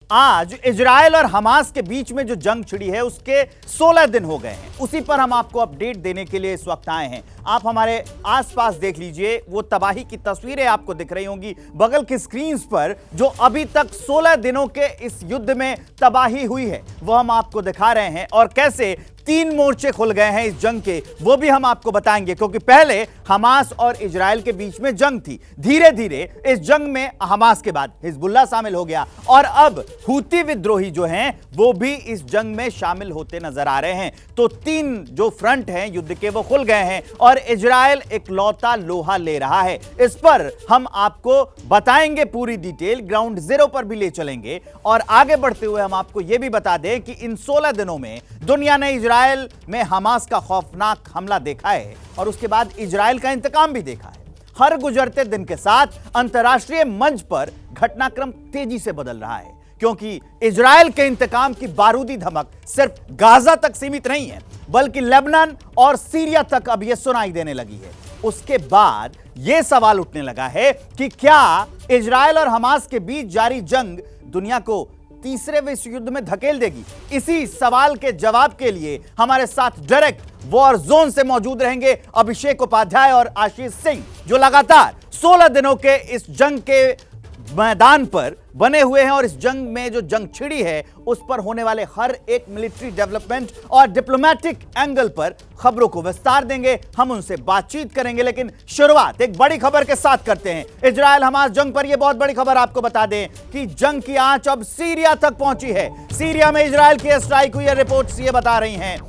आज इजराइल और हमास के बीच में जो जंग छिड़ी है उसके 16 दिन हो गए हैं। उसी पर हम आपको अपडेट देने के लिए इस वक्त आए हैं। आप हमारे आसपास देख लीजिए, वो तबाही की तस्वीरें आपको दिख रही होंगी बगल की स्क्रीन्स पर। जो अभी तक 16 दिनों के इस युद्ध में तबाही हुई है वो हम आपको दिखा रहे हैं, और कैसे 3 मोर्चे खुल गए हैं इस जंग के, वो भी हम आपको बताएंगे। क्योंकि पहले हमास और इजराइल के बीच में जंग थी, धीरे धीरे इस जंग में हमास के बाद हिजबुल्लाह शामिल हो गया, और अब हूती विद्रोही जो हैं वो भी इस जंग में शामिल होते नजर आ रहे हैं। तो 3 जो फ्रंट हैं युद्ध के वो खुल गए हैं, और इजराइल इकलौता लोहा ले रहा है। इस पर हम आपको बताएंगे पूरी डिटेल, ग्राउंड जीरो पर भी ले चलेंगे। और आगे बढ़ते हुए हम आपको यह भी बता दें कि इन 16 दिनों में दुनिया ने इजराइल में हमास का खौफनाक हमला देखा है, और उसके बाद इजराइल का इंतकाम भी देखा है। हर गुजरते दिन के साथ अंतर्राष्ट्रीय मंच पर घटनाक्रम तेजी से बदल रहा है, क्योंकि इजराइल के इंतकाम की बारूदी धमक सिर्फ गाजा तक सीमित नहीं है, बल्कि लेबनान और सीरिया तक अब यह सुनाई देने लगी है। उसके बाद यह सवाल उठने लगा है कि क्या इजराइल और हमास के बीच जारी जंग दुनिया को तीसरे विश्व युद्ध में धकेल देगी। इसी सवाल के जवाब के लिए हमारे साथ डायरेक्ट वॉर जोन से मौजूद रहेंगे अभिषेक उपाध्याय और आशीष सिंह, जो लगातार 16 दिनों के इस जंग के मैदान पर बने हुए हैं, और इस जंग में जो जंग छिड़ी है उस पर होने वाले हर एक मिलिट्री डेवलपमेंट और डिप्लोमेटिक एंगल पर खबरों को विस्तार देंगे। हम उनसे बातचीत करेंगे, लेकिन शुरुआत एक बड़ी खबर के साथ करते हैं। इजराइल हमास जंग पर यह बहुत बड़ी खबर आपको बता दें कि जंग की आंच अब सीरिया तक पहुंची है। सीरिया में इजराइल की स्ट्राइक हुई है, रिपोर्ट्स ये बता रही हैं।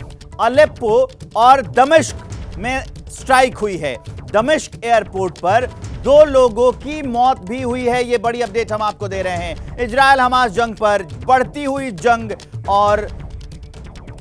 अलेप्पो और दमिश्क में स्ट्राइक हुई है। दमिश्क एयरपोर्ट पर 2 लोगों की मौत भी हुई है। ये बड़ी अपडेट हम आपको दे रहे हैं। इजराइल हमास जंग पर बढ़ती हुई जंग, और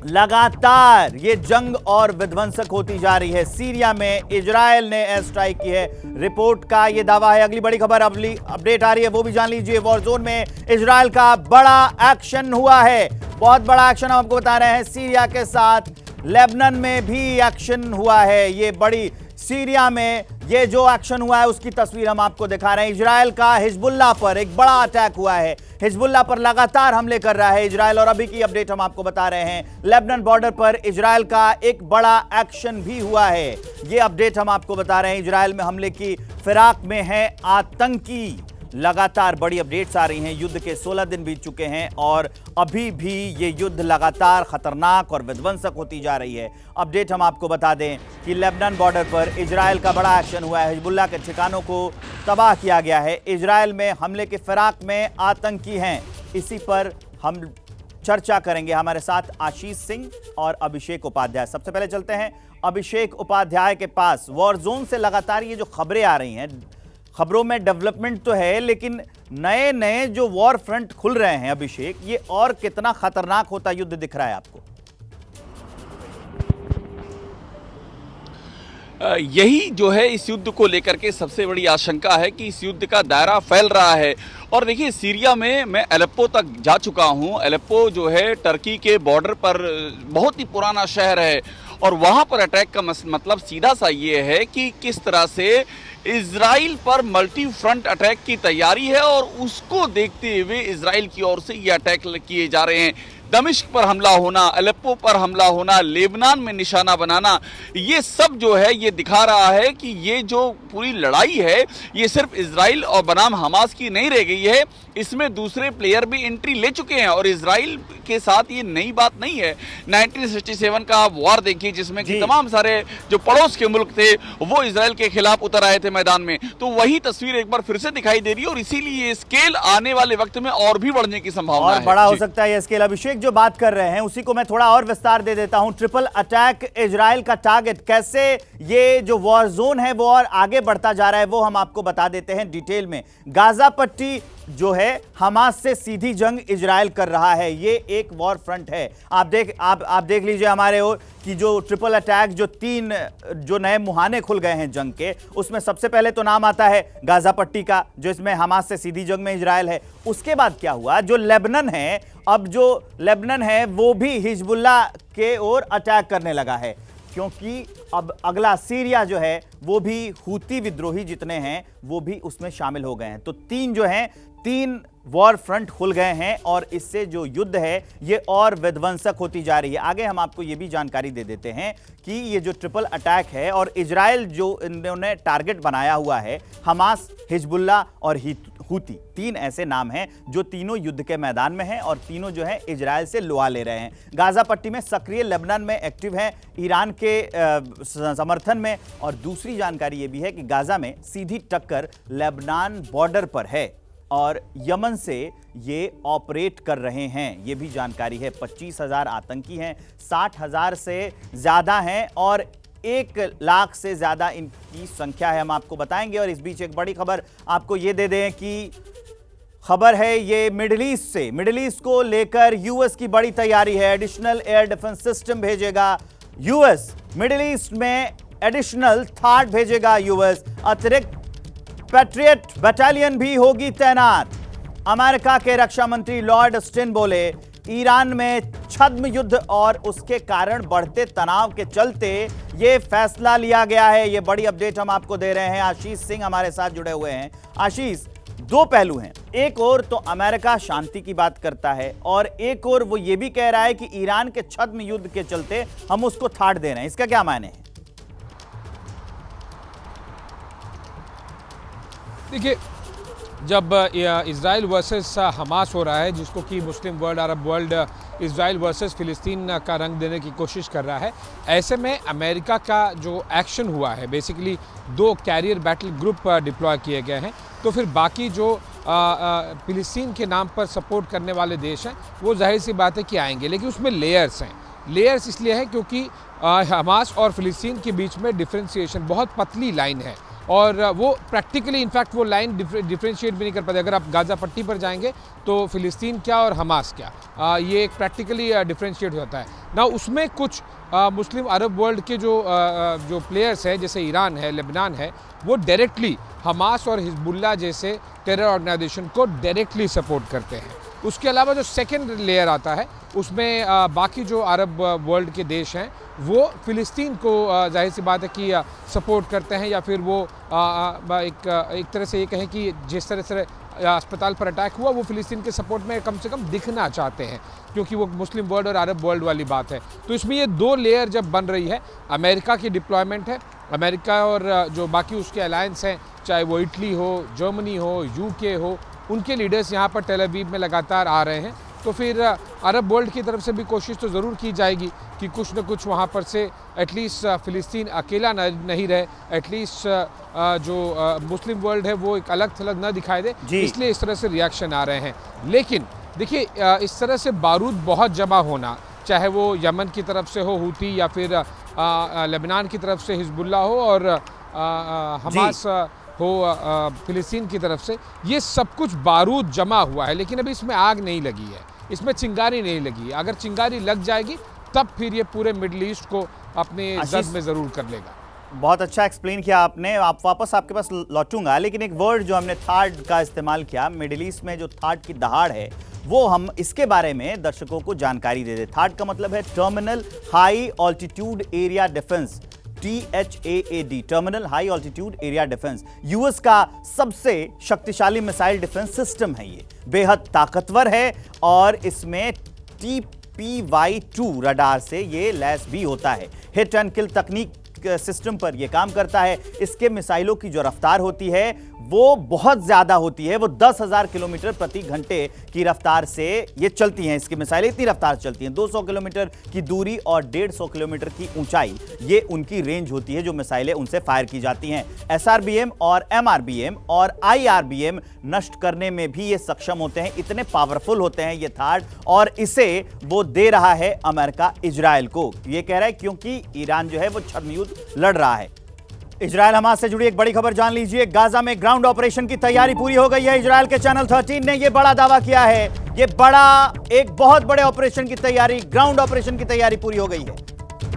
लगातार ये जंग और विध्वंसक होती जा रही है। सीरिया में इजराइल ने एयर स्ट्राइक की है, रिपोर्ट का ये दावा है। अगली बड़ी खबर अपडेट आ रही है, वो भी जान लीजिए। वॉर जोन में इजराइल का बड़ा एक्शन हुआ है, बहुत बड़ा एक्शन हम आपको बता रहे हैं। सीरिया के साथ लेबनान में भी एक्शन हुआ है। ये बड़ी सीरिया में ये जो एक्शन हुआ है उसकी तस्वीर हम आपको दिखा रहे हैं। इजराइल का हिजबुल्लाह पर एक बड़ा अटैक हुआ है। हिजबुल्लाह पर लगातार हमले कर रहा है इजराइल, और अभी की अपडेट हम आपको बता रहे हैं। लेबनान बॉर्डर पर इजराइल का एक बड़ा एक्शन भी हुआ है। ये अपडेट हम आपको बता रहे हैं। इजराइल में हमले की फिराक में है आतंकी। लगातार बड़ी अपडेट्स आ रही हैं। युद्ध के 16 दिन बीत चुके हैं, और अभी भी ये युद्ध लगातार खतरनाक और विध्वंसक होती जा रही है। अपडेट हम आपको बता दें कि लेबनान बॉर्डर पर इजराइल का बड़ा एक्शन हुआ है। हिजबुल्लाह के ठिकानों को तबाह किया गया है। इजराइल में हमले के फिराक में आतंकी हैं। इसी पर हम चर्चा करेंगे। हमारे साथ आशीष सिंह और अभिषेक उपाध्याय। सबसे पहले चलते हैं अभिषेक उपाध्याय के पास। वॉर जोन से लगातार ये जो खबरें आ रही हैं, खबरों में डेवलपमेंट तो है, लेकिन नए नए जो वॉर फ्रंट खुल रहे हैं अभिषेक, ये और कितना खतरनाक होता युद्ध दिख रहा है आपको? यही जो है इस युद्ध को लेकर के सबसे बड़ी आशंका है कि इस युद्ध का दायरा फैल रहा है। और देखिए, सीरिया में मैं अलेप्पो तक जा चुका हूं। अलेप्पो जो है टर्की के बॉर्डर पर बहुत ही पुराना शहर है, और वहां पर अटैक का मतलब सीधा सा ये है कि किस तरह से इजराइल पर मल्टी फ्रंट अटैक की तैयारी है, और उसको देखते हुए इजराइल की ओर से ये अटैक किए जा रहे हैं। दमिश्क पर हमला होना, अलेप्पो पर हमला होना, लेबनान में निशाना बनाना, ये सब जो है ये दिखा रहा है कि ये जो पूरी लड़ाई है ये सिर्फ इजराइल और बनाम हमास की नहीं रह गई है, इसमें दूसरे प्लेयर भी एंट्री ले चुके हैं। और इजराइल के साथ ये नई बात नहीं है। 1967 का आप वॉर देखिए, जिसमें कि तमाम सारे जो पड़ोस के मुल्क थे वो इजराइल के खिलाफ उतर आए थे मैदान में। तो वही तस्वीर एक बार फिर से दिखाई दे रही है, और इसीलिए स्केल आने वाले वक्त में और भी बढ़ने की संभावना है। बड़ा हो सकता है ये स्केल। अभिषेक जो बात कर रहे हैं उसी को मैं थोड़ा और विस्तार दे देता हूं। ट्रिपल अटैक इजराइल का टारगेट, कैसे ये जो वॉर जोन है वो और आगे बढ़ता जा रहा है, वो हम आपको बता देते हैं डिटेल में। गाजा पट्टी जो है हमास से सीधी जंग इजराइल कर रहा है, ये एक वॉर फ्रंट है। आप देख लीजिए हमारे ओर कि जो ट्रिपल अटैक, जो 3 जो नए मुहाने खुल गए हैं जंग के, उसमें सबसे पहले तो नाम आता है गाजा पट्टी का, जो इसमें हमास से सीधी जंग में इजराइल है। उसके बाद क्या हुआ, जो लेबनान है, अब जो लेबनान है वो भी हिजबुल्लाह के ओर अटैक करने लगा है। क्योंकि अब अगला सीरिया जो है वो भी हूती विद्रोही जितने हैं वो भी उसमें शामिल हो गए हैं। तो तीन जो हैं 3 वॉर फ्रंट खुल गए हैं और इससे जो युद्ध है ये और विध्वंसक होती जा रही है। आगे हम आपको ये भी जानकारी दे देते हैं कि ये जो ट्रिपल अटैक है और इजराइल जो इन्होंने टारगेट बनाया हुआ है, हमास, हिजबुल्ला और हूती, 3 ऐसे नाम हैं जो तीनों युद्ध के मैदान में हैं और तीनों जो है इजराइल से लुआ ले रहे हैं। गाजा पट्टी में सक्रिय, लेबनान में एक्टिव हैं, ईरान के समर्थन में। और दूसरी जानकारी ये भी है कि गाजा में सीधी टक्कर लेबनान बॉर्डर पर है और यमन से ये ऑपरेट कर रहे हैं, ये भी जानकारी है। 25,000 आतंकी हैं, 60,000 से ज़्यादा हैं और 1 लाख से ज़्यादा इनकी संख्या है, हम आपको बताएंगे। और इस बीच एक बड़ी खबर आपको ये दे दें कि खबर है ये मिडिल ईस्ट से। मिडिल ईस्ट को लेकर यूएस की बड़ी तैयारी है, एडिशनल एयर डिफेंस सिस्टम भेजेगा यूएस। मिडिल ईस्ट में एडिशनल थार्ड भेजेगा यूएस, अतिरिक्त पैट्रियट बटालियन भी होगी तैनात। अमेरिका के रक्षा मंत्री लॉर्ड ऑस्टिन बोले, ईरान में छद्म युद्ध और उसके कारण बढ़ते तनाव के चलते ये फैसला लिया गया है। ये बड़ी अपडेट हम आपको दे रहे हैं। आशीष सिंह हमारे साथ जुड़े हुए हैं। आशीष, 2 पहलू हैं, एक और तो अमेरिका शांति की बात करता है और एक और वो ये भी कह रहा है कि ईरान के छद्म युद्ध के चलते हम उसको थाट दे रहे हैं। इसका क्या मायने है? देखिए, जब इजराइल वर्सेस हमास हो रहा है, जिसको कि Muslim world, Arab world Israel versus फिलिस्तीन का रंग देने की कोशिश कर रहा है, ऐसे में अमेरिका का जो एक्शन हुआ है, basically 2 carrier battle group deploy किए गए हैं। तो फिर बाकी जो फिलिस्तीन के नाम पर सपोर्ट करने वाले देश हैं वो जाहिर सी बात है कि आएंगे, लेकिन उसमें लेयर्स हैं। लेयर्स इसलिए है क्योंकि हमास और फिलिस्तीन के बीच में डिफ्रेंशिएशन बहुत पतली लाइन है और वो प्रैक्टिकली इनफैक्ट वो लाइन डिफ्रेंशिएट भी नहीं कर पाते। अगर आप गाजा पट्टी पर जाएंगे तो फिलिस्तीन क्या और हमास क्या, ये एक प्रैक्टिकली डिफ्रेंशिएट होता है ना। उसमें कुछ मुस्लिम अरब वर्ल्ड के जो प्लेयर्स हैं, जैसे ईरान है, लेबनान है, वो डायरेक्टली हमास और हिजबुल्ला जैसे टेरर ऑर्गेनाइजेशन को डायरेक्टली सपोर्ट करते हैं। उसके अलावा जो सेकेंड लेयर आता है उसमें बाकी जो अरब वर्ल्ड के देश हैं वो फ़िलिस्तीन को जाहिर सी बात है कि सपोर्ट करते हैं, या फिर वो एक तरह से ये कहें कि जिस तरह से अस्पताल पर अटैक हुआ वो फ़िलिस्तीन के सपोर्ट में कम से कम दिखना चाहते हैं, क्योंकि वो मुस्लिम वर्ल्ड और अरब वर्ल्ड वाली बात है। तो इसमें ये 2 लेयर जब बन रही है, अमेरिका की डिप्लॉयमेंट है, अमेरिका और जो बाकी उसके अलायंस हैं, चाहे वो इटली हो, जर्मनी हो, यूके हो, उनके लीडर्स यहाँ पर टेल अवीव में लगातार आ रहे हैं। तो फिर अरब वर्ल्ड की तरफ से भी कोशिश तो ज़रूर की जाएगी कि कुछ न कुछ वहाँ पर से एटलीस्ट फ़िलिस्तीन अकेला नहीं रहे, एटलीस्ट जो मुस्लिम वर्ल्ड है वो एक अलग थलग न दिखाई दे, इसलिए इस तरह से रिएक्शन आ रहे हैं। लेकिन देखिए, इस तरह से बारूद बहुत जमा होना, चाहे वो यमन की तरफ से हो हूती, या फिर लेबनान की तरफ से हिजबुल्ला हो और हमास हो फिलिस्तीन की तरफ से, ये सब कुछ बारूद जमा हुआ है, लेकिन अभी इसमें आग नहीं लगी है, इसमें चिंगारी नहीं लगी है। अगर चिंगारी लग जाएगी तब फिर ये पूरे मिडिल ईस्ट को अपने जद में ज़रूर कर लेगा। बहुत अच्छा एक्सप्लेन किया आपने। आप वापस आपके पास लौटूंगा, लेकिन एक वर्ड जो हमने थार्ड का इस्तेमाल किया, मिडिल ईस्ट में जो थार्ड की दहाड़ है वो हम इसके बारे में दर्शकों को जानकारी दे दें। थार्ड का मतलब है terminal high altitude area defence, THAAD, terminal high altitude area defence. US का सबसे शक्तिशाली मिसाइल डिफेंस सिस्टम है। ये बेहद ताकतवर है और इसमें TPY-2 रडार से ये लैस भी होता है। हिट एंड किल तकनीक सिस्टम पर यह काम करता है। इसके मिसाइलों की जो रफ्तार होती है वो बहुत ज्यादा होती है, वो 10,000 किलोमीटर प्रति घंटे की रफ्तार से ये चलती हैं। इसकी मिसाइलें इतनी रफ्तार चलती हैं, 200 किलोमीटर की दूरी और 150 किलोमीटर की ऊंचाई, ये उनकी रेंज होती है जो मिसाइलें उनसे फायर की जाती हैं। SRBM और MRBM और IRBM नष्ट करने में भी ये सक्षम होते हैं, इतने पावरफुल होते हैं ये थार्ड, और इसे वो दे रहा है अमेरिका इजराइल को। ये कह रहा है क्योंकि ईरान जो है वो छद्म युद्ध लड़ रहा है। इजराइल हमास से जुड़ी एक बड़ी खबर जान लीजिए। गाजा में ग्राउंड ऑपरेशन की तैयारी पूरी हो गई है। इजराइल के चैनल 13 ने यह बड़ा दावा किया है। एक बहुत बड़े ऑपरेशन की तैयारी, ग्राउंड ऑपरेशन की तैयारी पूरी हो गई है।